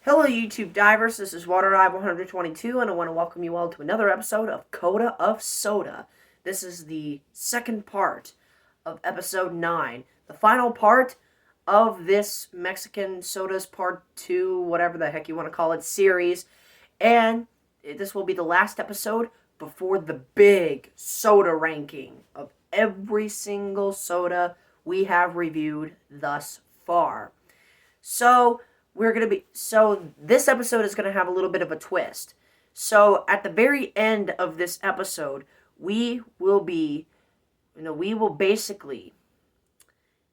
Hello, YouTube divers. This is WaterDive 122, and I want to welcome you all to another episode of Coda of Soda. This is the second part of episode 9, the final part of this Mexican Sodas Part 2, whatever the heck you want to call it, series. And this will be the last episode before the big soda ranking of every single soda we have reviewed thus far. So this episode is gonna have a little bit of a twist. So at the very end of this episode, we will basically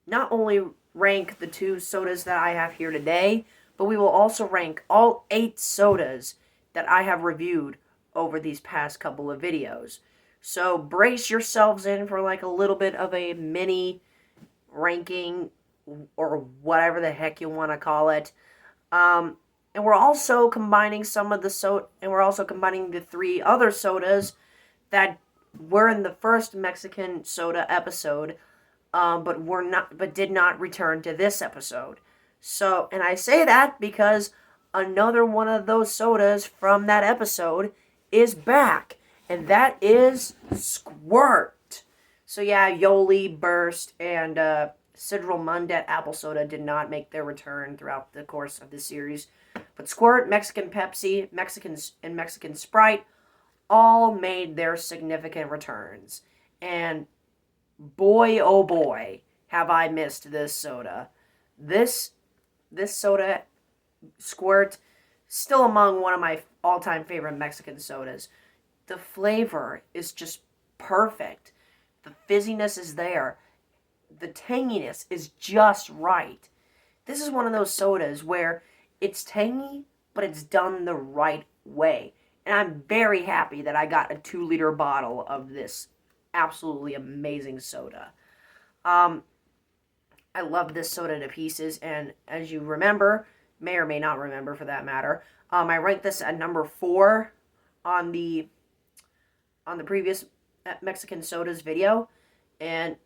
not only rank the two sodas that I have here today, but we will also rank all 8 sodas that I have reviewed over these past couple of videos. So brace yourselves in for like a little bit of a mini ranking or whatever the heck you want to call it. And we're also combining the 3 other sodas that were in the first Mexican soda episode, but did not return to this episode. So, and I say that because another one of those sodas from that episode is back, and that is Squirt. So yeah, Yoli, Burst, and Sidral Mundet Apple Soda did not make their return throughout the course of the series. But Squirt, Mexican Pepsi, Mexican Sprite all made their significant returns. And boy, oh boy, have I missed this soda. This soda, Squirt, still among one of my all-time favorite Mexican sodas. The flavor is just perfect. The fizziness is there. The tanginess is just right. This is one of those sodas where it's tangy, but it's done the right way. And I'm very happy that I got a 2-liter bottle of this absolutely amazing soda. I love this soda to pieces, and as you remember, may or may not remember for that matter, I ranked this at number 4 on the previous Mexican sodas video, and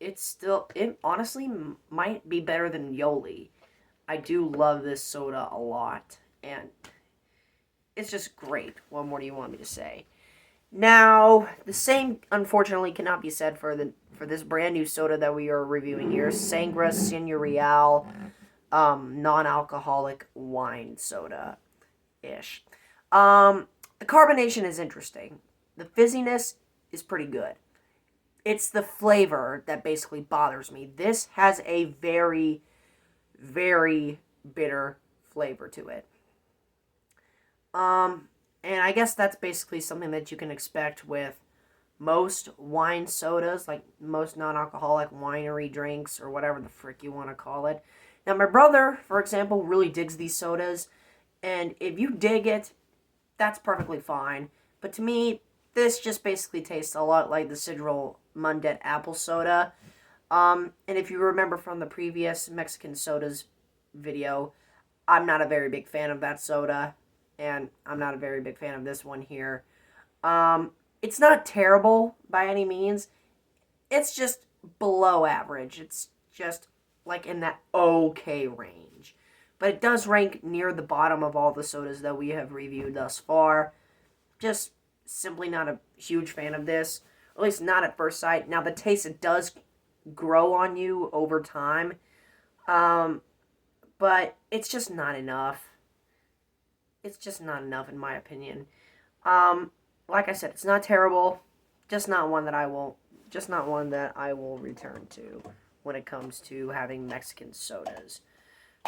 it honestly might be better than Yoli. I do love this soda a lot, and it's just great. What more do you want me to say? Now, the same unfortunately cannot be said for this brand new soda that we are reviewing here, Sangria Senorial, non-alcoholic wine soda ish. The carbonation is interesting. The fizziness is pretty good. It's the flavor that basically bothers me. This has a very, very bitter flavor to it. And I guess that's basically something that you can expect with most wine sodas, like most non-alcoholic winery drinks, or whatever the frick you want to call it. Now, my brother, for example, really digs these sodas, and if you dig it, that's perfectly fine. But to me, this just basically tastes a lot like the Sidral Mundet Apple Soda. And if you remember from the previous Mexican sodas video, I'm not a very big fan of that soda, and I'm not a very big fan of this one here. It's not terrible by any means. It's just below average. It's just like in that okay range. But it does rank near the bottom of all the sodas that we have reviewed thus far. Just simply not a huge fan of this. At least not at first sight. Now, the taste, it does grow on you over time. But it's just not enough. It's just not enough in my opinion. Like I said, it's not terrible. Just not one that I will return to when it comes to having Mexican sodas.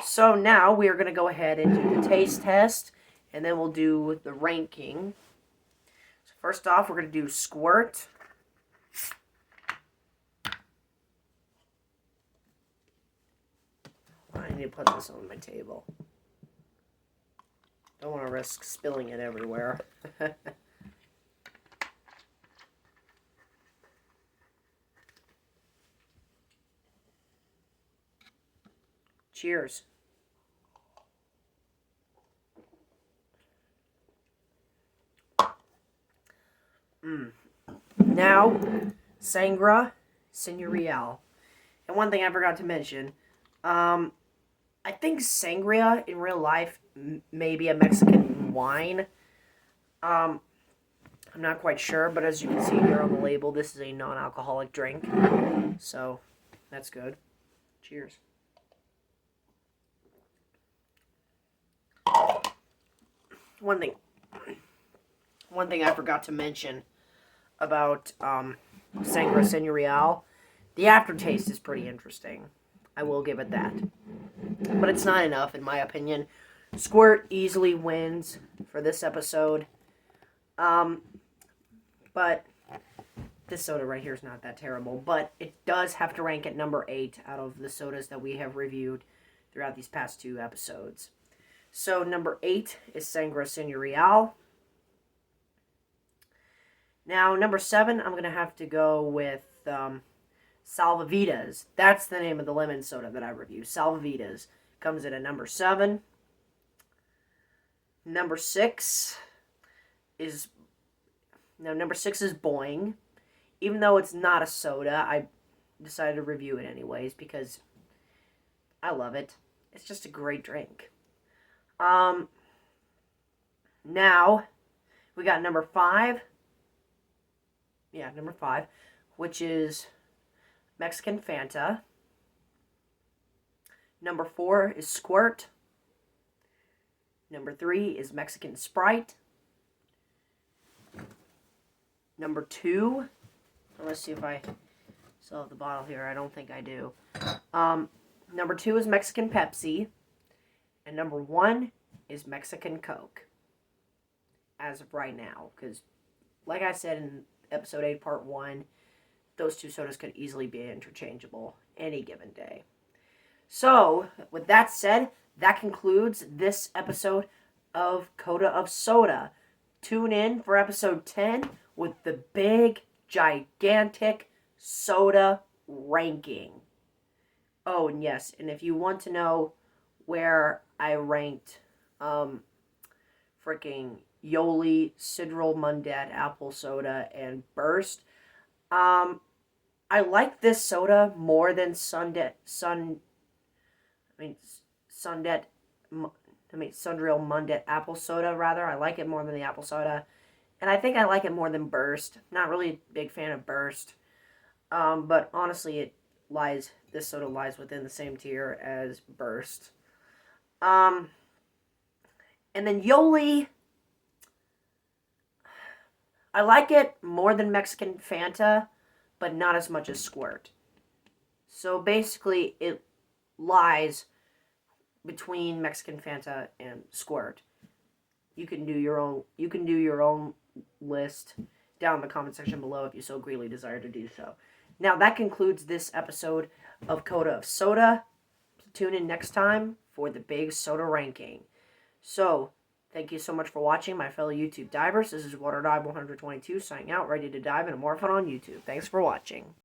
So now we are going to go ahead and do the taste test, and then we'll do the ranking. So first off, we're going to do Squirt. I need to put this on my table. Don't want to risk spilling it everywhere. Cheers. Now, Sangria Senorial. And one thing I forgot to mention, I think sangria in real life may be a Mexican wine. I'm not quite sure, but as you can see here on the label, this is a non-alcoholic drink. So, that's good. Cheers. One thing I forgot to mention about Sangria Senorial, the aftertaste is pretty interesting. I will give it that. But it's not enough, in my opinion. Squirt easily wins for this episode. But this soda right here is not that terrible. But it does have to rank at number 8 out of the sodas that we have reviewed throughout these past 2 episodes. So number 8 is Sangria Senorial. Now, number 7, I'm going to have to go with Salvavidas. That's the name of the lemon soda that I review. Salvavidas comes in at number 7. Number 6 is Boing. Even though it's not a soda, I decided to review it anyways because I love it. It's just a great drink. Now we got number 5. Yeah, number 5, which is Mexican Fanta. Number 4 is Squirt. Number 3 is Mexican Sprite. Number 2, let's see if I still have the bottle here. I don't think I do. Number 2 is Mexican Pepsi. And number 1 is Mexican Coke. As of right now. Because, like I said in Episode 8, Part 1, those 2 sodas could easily be interchangeable any given day. So, with that said, that concludes this episode of Coda of Soda. Tune in for episode 10 with the big, gigantic soda ranking. Oh, and yes, and if you want to know where I ranked freaking Yoli, Sidral Mundet, Apple Soda, and Burst, I like this soda more than Sundreal Mundet Apple Soda, rather. I like it more than the Apple Soda. And I think I like it more than Burst. Not really a big fan of Burst. But honestly, this soda lies within the same tier as Burst. And then Yoli, I like it more than Mexican Fanta, but not as much as Squirt. So basically, it lies between Mexican Fanta and Squirt. You can do your own list down in the comment section below if you so greatly desire to do so. Now that concludes this episode of Coda of Soda. Tune in next time for the big soda ranking. So, thank you so much for watching, my fellow YouTube divers. This is WaterDive122 signing out, ready to dive into more fun on YouTube. Thanks for watching.